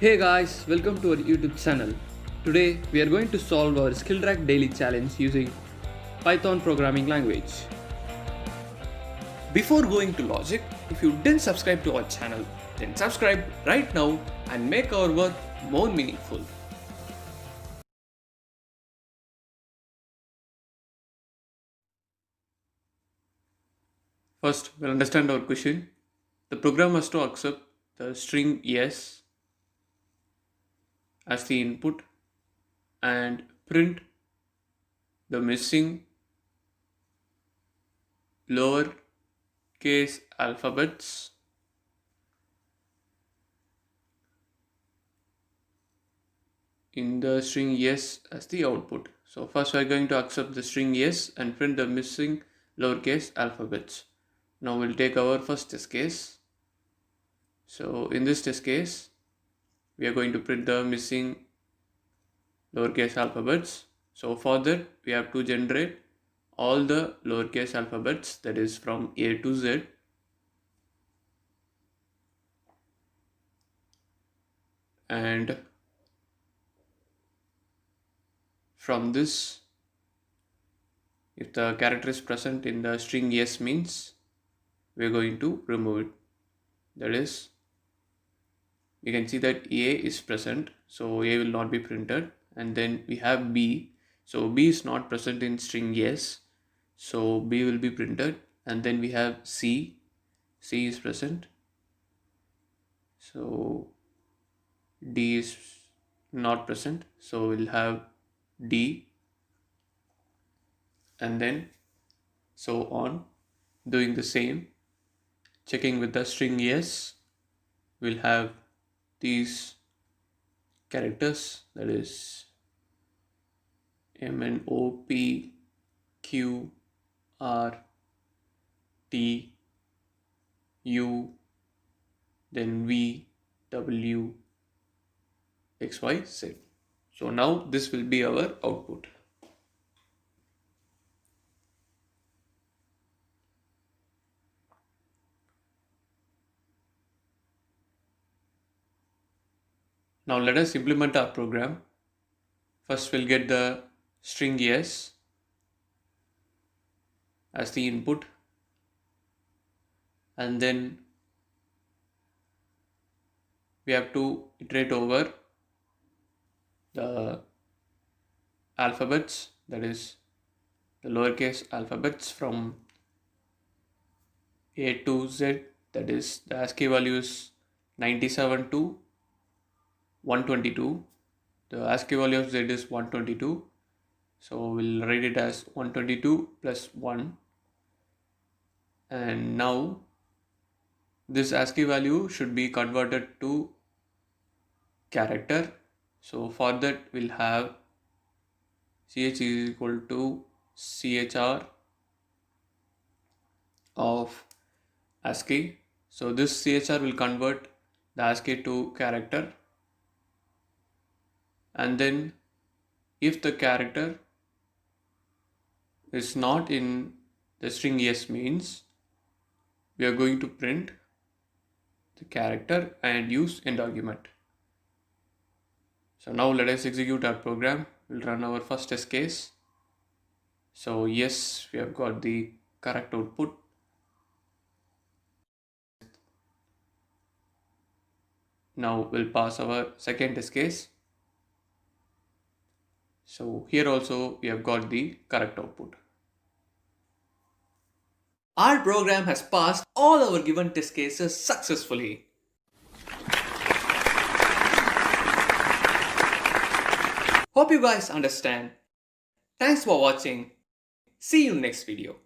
Hey guys, welcome to our YouTube channel. Today we are going to solve our Skillrack daily challenge using Python programming language. Before going to logic, if you didn't subscribe to our channel, then subscribe right now and make our work more meaningful. First, we'll understand our question. The program has to accept the string yes as the input and print the missing lower case alphabets in the string yes as the output. So first we are going to accept the string yes and print the missing lowercase alphabets. Now we'll take our first test case. So in this test case, we are going to print the missing lowercase alphabets. So for that, we have to generate all the lowercase alphabets, that is from A to Z. And from this, if the character is present in the string yes means we are going to remove it. That is, we can see that A is present, so A will not be printed. And then we have B, so B is not present in string yes, so B will be printed. And then we have C is present, so D is not present, so we'll have D, and then so on, doing the same. Checking with the string yes, we'll have these characters, that is M N O P Q R T U, then V W X Y Z. So now this will be our output. Now let us implement our program. First we'll get the string yes as the input, and then we have to iterate over the alphabets, that is the lowercase alphabets from A to Z, that is the ASCII value is 97 to 122. The ASCII value of Z is 122, so we'll write it as 122 plus 1. And now this ASCII value should be converted to character. So for that we'll have CH is equal to CHR of ASCII. So this CHR will convert the ASCII to character. And then if the character is not in the string yes means we are going to print the character and use end argument. So now let us execute our program. We'll run our first test case. So yes, we have got the correct output. Now we'll pass our second test case. So here also we have got the correct output. Our program has passed all our given test cases successfully. Hope you guys understand. Thanks for watching. See you next video.